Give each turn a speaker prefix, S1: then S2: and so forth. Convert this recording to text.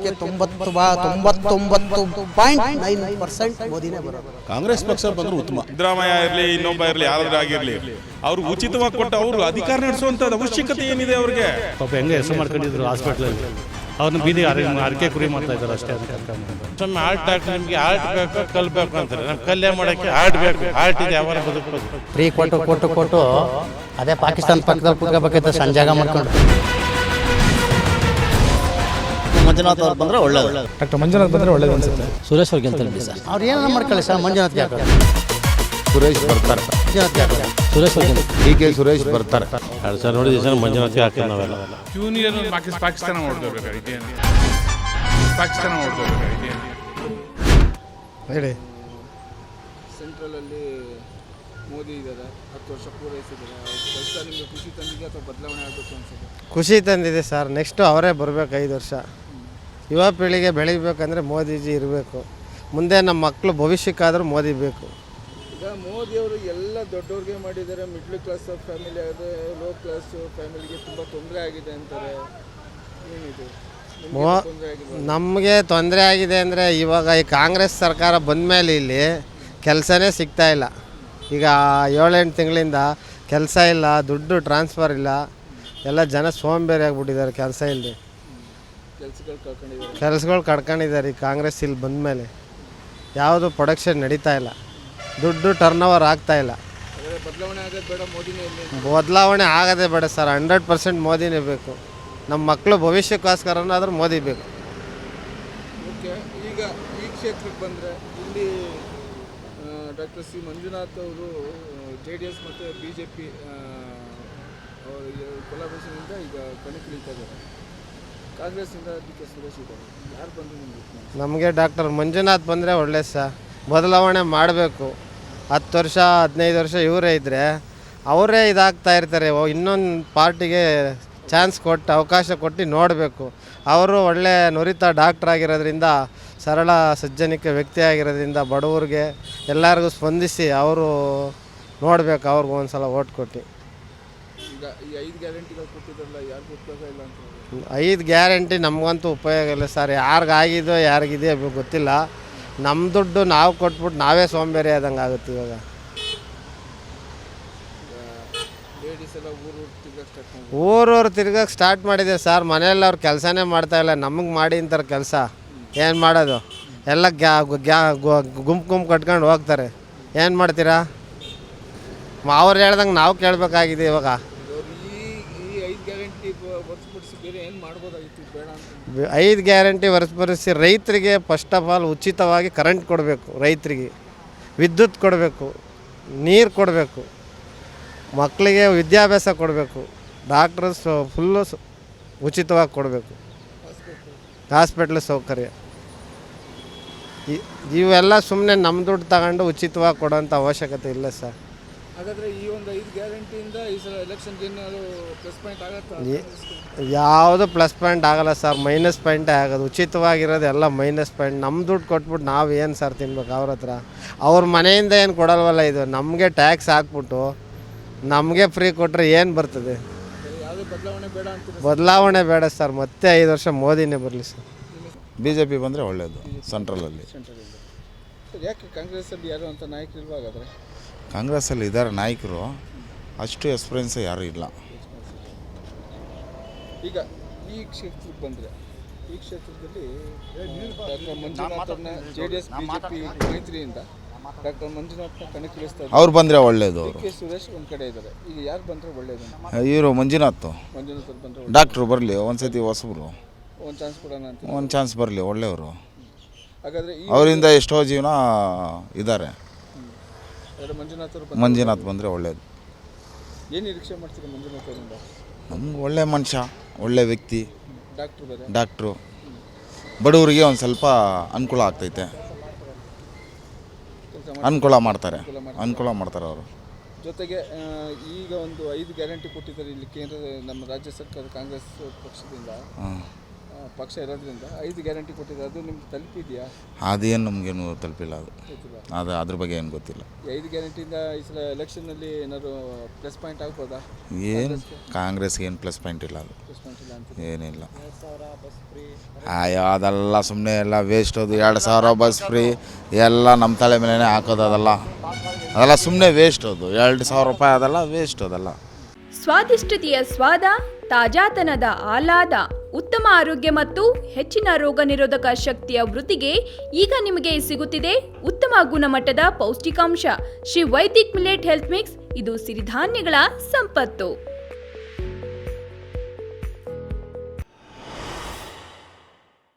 S1: ಬರೋದಕ್ಕೆ 99.9% ಮೋದಿನೇ ಬರೋದು.
S2: ಕಾಂಗ್ರೆಸ್ ಪಕ್ಷ ಬಂದ್ರೆ ಉತ್ತಮ.
S3: ಸಿದ್ದರಾಮಯ್ಯ ಇರಲಿ, ಇನ್ನೊಬ್ಬ ಇರಲಿ, ಯಾರಾದ್ರೂ ಆಗಿರಲಿ, ಅವ್ರು ಉಚಿತವಾಗಿ ಕೊಟ್ಟು ಅವರು ಅಧಿಕಾರ ನಡೆಸುವಂತ ಅವಶ್ಯಕತೆ ಏನಿದೆ ಅವ್ರಿಗೆ?
S4: ಪಾಪ ಹೆಂಗೆ ಹೆಸರು ಮಾಡ್ಕೊಂಡಿದ್ರು ಹಾಸ್ಪಿಟ್ಲಲ್ಲಿ, ಅವ್ರನ್ನ ಬೀದಿ ಅರಕೆ ಕುರಿ ಮಾಡ್ತಾ ಇದ್ದಾರೆ ಅಷ್ಟೇ.
S5: ಸ್ವಾಮಿ ಆರ್ಟ್ ಡಾಕ್ಟರ್, ನಿಮಗೆ ಆರ್ಟ್ ಬೇಕು ಕಲ್ಬೇಕು ಅಂತಾರೆ. ನಮ್ಮ ಕಲ್ಯಾಣ ಮಾಡೋಕ್ಕೆ ಆರ್ಟ್ ಬೇಕು. ಆರ್ಟ್ ಇದೆ, ಯಾವಾಗ ಬದುಕಬೇಕು.
S1: ಫ್ರೀ ಕೊಟ್ಟು ಅದೇ ಪಾಕಿಸ್ತಾನ ಪಕ್ಕದಲ್ಲಿ ಕೂತ್ಕೋಬೇಕಿತ್ತು ಸಂಜಾಗ ಮಾಡ್ಕೊಂಡು.
S6: ಮಂಜುನಾಥ್ ಅವ್ರು ಬಂದರೆ ಒಳ್ಳೇದು.
S7: ಡಾಕ್ಟರ್ ಮಂಜುನಾಥ್ ಬಂದರೆ ಒಳ್ಳೇದು ಅನ್ಸುತ್ತೆ.
S6: ಸುರೇಶ್ ಅವ್ರಿಗೆ ಗೆಲ್ತಾರೆ ಸರ್.
S1: ಅವ್ರು ಏನಾರ ಮಾಡ್ಕೊಳ್ಳಿ ಸರ್, ಮಂಜುನಾಥ್ಗೆ ಹಾಕೋದು.
S2: ಸುರೇಶ್ ಬರ್ತಾರೆ.
S1: ಮಂಜುನಾಥ್ಗೆ ಹಾಕೋದು.
S6: ಸುರೇಶ್ ಅವ್ರಿಗೆ
S2: ಡಿ.ಕೆ. ಸುರೇಶ್ ಬರ್ತಾರೆ.
S4: ಎರಡು ಸರ್ ನೋಡಿದ್ವಿ ಸರ್, ಮಂಜುನಾಥ್ಗೆ ಹಾಕಿದ್ದು ನಾವೆಲ್ಲ.
S3: ಯೂನಿಯನ್ ಪಾಕಿಸ್ತಾನ ಹೊಡೆದೋಗ್ಬೇಕಾಗಿತ್ತು. ಪಾಕಿಸ್ತಾನ ಹೊಡೆದೋಗ್ಬೇಕಾಗಿತ್ತು.
S7: ಹೇಳಿ.
S8: ಸೆಂಟ್ರಲಲ್ಲಿ ಮೋದಿ ಇದ್ದಾರೆ, 10 ವರ್ಷ ಪೂರೈಸಿದ್ದಾರೆ. ಕೆಲಸ ನಿಮಗೆ ಖುಷಿ ತಂದಿದೆ ಅಥವಾ ಬದಲಾವಣೆ ಆಗಬೇಕು ಅನ್ಸುತ್ತೆ?
S9: ಖುಷಿ ತಂದಿದೆ ಸರ್. ನೆಕ್ಸ್ಟು ಅವರೇ ಬರಬೇಕು. 5 ವರ್ಷ ಯುವ ಪೀಳಿಗೆ ಬೆಳಿಬೇಕಂದ್ರೆ ಮೋದಿಜಿ ಇರಬೇಕು. ಮುಂದೆ ನಮ್ಮ ಮಕ್ಕಳು ಭವಿಷ್ಯಕ್ಕಾದರೂ ಮೋದಿ ಬೇಕು.
S8: ಈಗ ಮೋದಿಯವರು ಎಲ್ಲ ದೊಡ್ಡವ್ರಿಗೆ ಮಾಡಿದ್ದಾರೆ. ಮಿಡ್ಲ್ ಕ್ಲಾಸ್ ಫ್ಯಾಮಿಲಿ ಆದರೆ ಲೋ ಕ್ಲಾಸ್ ಫ್ಯಾಮಿಲಿಗೆ ತುಂಬ ತೊಂದರೆ ಆಗಿದೆ ಅಂತಾರೆ. ಏನಿದೆ
S9: ನಮಗೆ ತೊಂದರೆ ಆಗಿದೆ ಅಂದರೆ ಇವಾಗ ಈ ಕಾಂಗ್ರೆಸ್ ಸರ್ಕಾರ ಬಂದ ಮೇಲೆ ಇಲ್ಲಿ ಕೆಲಸನೇ ಸಿಗ್ತಾಯಿಲ್ಲ. ಈಗ 7-8 ತಿಂಗಳಿಂದ ಕೆಲಸ ಇಲ್ಲ, ದುಡ್ಡು ಟ್ರಾನ್ಸ್ಫರ್ ಇಲ್ಲ, ಎಲ್ಲ ಜನ ಸೋಂಬೇರಿ ಆಗಿಬಿಟ್ಟಿದ್ದಾರೆ. ಕೆಲಸ ಇಲ್ಲದೆ ಕೆಲಸಗಳು ಕಳ್ಕೊಂಡಿದ್ದಾರೆ. ಈ ಕಾಂಗ್ರೆಸ್ ಇಲ್ಲಿ ಬಂದ ಮೇಲೆ ಯಾವುದು ಪ್ರೊಡಕ್ಷನ್ ನಡೀತಾ ಇಲ್ಲ, ದುಡ್ಡು ಟರ್ನ್ ಓವರ್ ಆಗ್ತಾಯಿಲ್ಲ. ಬದಲಾವಣೆ ಆಗೋದೇ ಬೇಡ ಸರ್. 100% ಮೋದಿನೇ ಬೇಕು. ನಮ್ಮ ಮಕ್ಕಳು ಭವಿಷ್ಯಕ್ಕೋಸ್ಕರನಾದರೂ ಮೋದಿ ಬೇಕು.
S8: ಓಕೆ, ಈಗ ಈ ಕ್ಷೇತ್ರಕ್ಕೆ ಬಂದರೆ ಇಲ್ಲಿ ಡಾಕ್ಟರ್ ಸಿ ಮಂಜುನಾಥ್ ಅವರು JDS ಮತ್ತು BJP ಕೊಲಾಬ್ರೇಷನಿಂದ ಈಗ ಕಣಕ್ಕಿಳಿತಾ ಇದ್ದಾರೆ. ಕಾಂಗ್ರೆಸ್ಸಿಂದ ಡಿ.ಕೆ. ಸುರೇಶ್ ಇದ್ದಾರೆ. ಯಾರು ಬಂದು ನಿಮಗೆ?
S9: ನಮಗೆ ಡಾಕ್ಟರ್ ಮಂಜುನಾಥ್ ಬಂದರೆ ಒಳ್ಳೆಯ ಸರ್. ಬದಲಾವಣೆ ಮಾಡಬೇಕು. 10 ವರ್ಷ 15 ವರ್ಷ ಇವರೇ ಇದ್ದರೆ ಅವರೇ ಇದಾಗ್ತಾ ಇರ್ತಾರೆ. ಇನ್ನೊಂದು ಪಾರ್ಟಿಗೆ ಚಾನ್ಸ್ ಕೊಟ್ಟು ಅವಕಾಶ ಕೊಟ್ಟು ನೋಡಬೇಕು. ಅವರು ಒಳ್ಳೆ ನುರಿತ ಡಾಕ್ಟ್ರ್ ಆಗಿರೋದ್ರಿಂದ, ಸರಳ ಸಜ್ಜನಿಕ ವ್ಯಕ್ತಿ ಆಗಿರೋದ್ರಿಂದ ಬಡವ್ರಿಗೆ ಎಲ್ಲರಿಗೂ ಸ್ಪಂದಿಸಿ ಅವರು ನೋಡಬೇಕು. ಅವ್ರಿಗೂ ಒಂದು ಸಲ ಓಟ್ ಕೊಟ್ಟು.
S8: ಈಗ ಈ 5 ಗ್ಯಾರಂಟಿಗಳು ಕೊಟ್ಟಿದ್ರಲ್ಲ, ಯಾರಿಗೂ ಉಪಯೋಗ ಇಲ್ಲ ಅಂತ?
S9: 5 ಗ್ಯಾರಂಟಿ ನಮಗಂತೂ ಉಪಯೋಗ ಇಲ್ಲ ಸರ್. ಯಾರಿಗಾಗಿದೋ ಯಾರಿಗಿದೆ ಗೊತ್ತಿಲ್ಲ. ನಮ್ಮ ದುಡ್ಡು ನಾವು ಕೊಟ್ಬಿಟ್ಟು ನಾವೇ ಸೋಂಬೇರಿ ಆದಂಗೆ ಆಗುತ್ತೆ. ಇವಾಗ ಊರೂರು ತಿರ್ಗಕ್ಕೆ ಸ್ಟಾರ್ಟ್ ಮಾಡಿದೆ ಸರ್. ಮನೆಯಲ್ಲಿ ಅವ್ರು ಕೆಲಸನೇ ಮಾಡ್ತಾಯಿಲ್ಲ. ನಮಗೆ ಮಾಡಿ ಅಂತಾರೆ ಕೆಲಸ. ಏನು ಮಾಡೋದು? ಎಲ್ಲ ಗುಂಪು ಕಟ್ಕೊಂಡು ಹೋಗ್ತಾರೆ. ಏನು ಮಾಡ್ತೀರಾ? ಅವ್ರು ಹೇಳ್ದಂಗೆ ನಾವು ಕೇಳಬೇಕಾಗಿದೆ. ಇವಾಗ 5 ಗ್ಯಾರಂಟಿ ಹೊರತುಪಡಿಸಿ ರೈತರಿಗೆ ಫಸ್ಟ್ ಆಫ್ ಆಲ್ ಉಚಿತವಾಗಿ ಕರೆಂಟ್ ಕೊಡಬೇಕು. ರೈತರಿಗೆ ವಿದ್ಯುತ್ ಕೊಡಬೇಕು, ನೀರು ಕೊಡಬೇಕು, ಮಕ್ಕಳಿಗೆ ವಿದ್ಯಾಭ್ಯಾಸ ಕೊಡಬೇಕು, ಡಾಕ್ಟರ್ಸ್ ಫುಲ್ಲು ಉಚಿತವಾಗಿ ಕೊಡಬೇಕು, ಹಾಸ್ಪಿಟ್ಲ್ ಸೌಕರ್ಯ. ಇವೆಲ್ಲ ಸುಮ್ಮನೆ ನಮ್ಮ ದುಡ್ಡು ತಗೊಂಡು ಉಚಿತವಾಗಿ ಕೊಡೋಂಥ ಅವಶ್ಯಕತೆ ಇಲ್ಲ ಸರ್.
S8: ಹಾಗಾದರೆ ಈ ಒಂದು 5 ಗ್ಯಾರಂಟಿಯಿಂದ ಈ ಸಲ ಎಲೆಕ್ಷನ್ಗೆ ಏನಾದರೂ ಪ್ಲಸ್ ಪಾಯಿಂಟ್ ಆಗುತ್ತೆ?
S9: ಯಾವುದು ಪ್ಲಸ್ ಪಾಯಿಂಟ್ ಆಗೋಲ್ಲ ಸರ್, ಮೈನಸ್ ಪಾಯಿಂಟೇ ಆಗೋದು. ಉಚಿತವಾಗಿರೋದು ಎಲ್ಲ ಮೈನಸ್ ಪಾಯಿಂಟ್. ನಮ್ಮ ದುಡ್ಡು ಕೊಟ್ಬಿಟ್ಟು ನಾವು ಏನು ಸರ್ ತಿನ್ಬೇಕು ಅವ್ರ ಹತ್ರ? ಅವ್ರ ಮನೆಯಿಂದ ಏನು ಕೊಡಲ್ವಲ್ಲ. ಇದು ನಮಗೆ ಟ್ಯಾಕ್ಸ್ ಹಾಕ್ಬಿಟ್ಟು ನಮಗೆ ಫ್ರೀ ಕೊಟ್ಟರೆ ಏನು ಬರ್ತದೆ? ಬದಲಾವಣೆ ಬೇಡ ಸರ್. ಮತ್ತೆ 5 ವರ್ಷ ಮೋದಿನೇ ಬರಲಿ ಸರ್.
S2: BJP ಬಂದರೆ ಒಳ್ಳೆಯದು ಸೆಂಟ್ರಲಲ್ಲಿ.
S8: ಯಾಕೆ ಕಾಂಗ್ರೆಸ್ಸಲ್ಲಿ ಯಾರು ಅಂತ ನಾಯಕರು ಇಲ್ವಾ? ಹಾಗಾದರೆ
S2: ಕಾಂಗ್ರೆಸ್ಸಲ್ಲಿ ಇದ್ದಾರೆ ನಾಯಕರು, ಅಷ್ಟು ಎಕ್ಸ್ಪೀರಿಯನ್ಸ್ ಯಾರೂ ಇಲ್ಲ.
S8: ಈಗ ಈ ಕ್ಷೇತ್ರಕ್ಕೆ ಬಂದರೆ, ಈ ಕ್ಷೇತ್ರದಲ್ಲಿ ಡಾಕ್ಟರ್ ಮಂಜುನಾಥ್ನ JDS BJP ಮೈತ್ರಿಯಿಂದ ಡಾಕ್ಟರ್ ಮಂಜುನಾಥ್ನ ಕಣಕ್ಕಿಳಿಸ್ತಾರೆ.
S2: ಅವ್ರು ಬಂದರೆ ಒಳ್ಳೆಯದು.
S8: ಡಿ.ಕೆ. ಸುರೇಶ್ ಒಂದು ಕಡೆ ಇದ್ದಾರೆ. ಈಗ ಯಾರು ಬಂದರೆ ಒಳ್ಳೆಯದು?
S2: ಇವರು ಮಂಜುನಾಥ್
S8: ಅವ್ರು ಬಂದರೆ
S2: ಡಾಕ್ಟ್ರು ಬರಲಿ. ಒಂದು ಸತಿ ಹೊಸಬ್ರು
S8: ಒಂದು ಚಾನ್ಸ್ ಕೊಡೋಣ ಅಂತ.
S2: ಒಂದು ಚಾನ್ಸ್ ಬರಲಿ, ಒಳ್ಳೆಯವರು.
S8: ಹಾಗಾದರೆ
S2: ಅವರಿಂದ ಎಷ್ಟೋ ಜೀವನ ಇದ್ದಾರೆ. ಮಂಜುನಾಥ್ ಬಂದರೆ ಒಳ್ಳೆಯದು.
S8: ಏನು ನಿರೀಕ್ಷೆ ಮಾಡ್ತೀರಿ ಮಂಜುನಾಥ್ ಅವರಿಂದ?
S2: ನಮ್ಗೆ ಒಳ್ಳೆ ಮನುಷ್ಯ, ಒಳ್ಳೆ ವ್ಯಕ್ತಿ,
S8: ಡಾಕ್ಟ್ರು.
S2: ಬಡವರಿಗೆ ಒಂದು ಸ್ವಲ್ಪ ಅನುಕೂಲ ಆಗ್ತೈತೆ. ಅನುಕೂಲ ಮಾಡ್ತಾರೆ ಅವರು.
S8: ಜೊತೆಗೆ ಈಗ ಒಂದು 5 ಗ್ಯಾರಂಟಿ ಕೊಟ್ಟಿದ್ದಾರೆ ಇಲ್ಲಿ ಕೇಂದ್ರದ ನಮ್ಮ ರಾಜ್ಯ ಸರ್ಕಾರ ಕಾಂಗ್ರೆಸ್ ಪಕ್ಷದಿಂದ. ಪಕ್ಷ ಇರೋದ್ರಿಂದ 5 ಗ್ಯಾರಂಟಿ ಕೊಟ್ಟಿದ್ದಾರೆ, ಅದು ನಿಮ್ಗೆ ತಲುಪಿದೆಯಾ?
S2: ಅದೇನು ನಮಗೇನು ತಲುಪಿಲ್ಲ ಅದು ಅದ್ರ ಬಗ್ಗೆ ಏನು ಗೊತ್ತಿಲ್ಲ.
S8: 5 ಗ್ಯಾರಂಟಿಯಿಂದ ಈ ಸಲ ಎಲೆಕ್ಷನ್ನಲ್ಲಿ ಏನಾದ್ರು ಪ್ಲಸ್ ಪಾಯಿಂಟ್ ಆಗ್ಬೋದಾ?
S2: ಏನು ಕಾಂಗ್ರೆಸ್ಗೆ ಏನು ಪ್ಲಸ್ ಪಾಯಿಂಟ್ ಇಲ್ಲ, ಅದು
S8: ಪ್ಲಸ್ ಪಾಯಿಂಟ್ ಇಲ್ಲ ಅಂತ.
S2: ಏನಿಲ್ಲ. ಅಯ್ಯೋ ಅದೆಲ್ಲ ಸುಮ್ಮನೆ ಎಲ್ಲ ವೇಸ್ಟ್. ಅದು 2000 ಬಸ್ ಫ್ರೀ ಎಲ್ಲ ನಮ್ಮ ತಲೆ ಮೇಲೆ ಹಾಕೋದು, ಅದೆಲ್ಲ ಸುಮ್ಮನೆ ವೇಸ್ಟ್. ಅದು 2000 ರೂಪಾಯಿ ಅದೆಲ್ಲ ವೇಸ್ಟ್. ಅದೆಲ್ಲ
S10: ಸ್ವಾದಿಷ್ಟತೆಯ ಸ್ವಾದ, ತಾಜಾತನದ ಆಹ್ಲಾದ, ಉತ್ತಮ ಆರೋಗ್ಯ ಮತ್ತು ಹೆಚ್ಚಿನ ರೋಗ ನಿರೋಧಕ ಶಕ್ತಿಯ ವೃದ್ಧಿಗೆ ಈಗ ನಿಮಗೆ ಸಿಗುತ್ತಿದೆ ಉತ್ತಮ ಗುಣಮಟ್ಟದ ಪೌಷ್ಟಿಕಾಂಶ. Shri Vaidik millet health mix, ಇದು ಸಿರಿಧಾನ್ಯಗಳ ಸಂಪತ್ತು.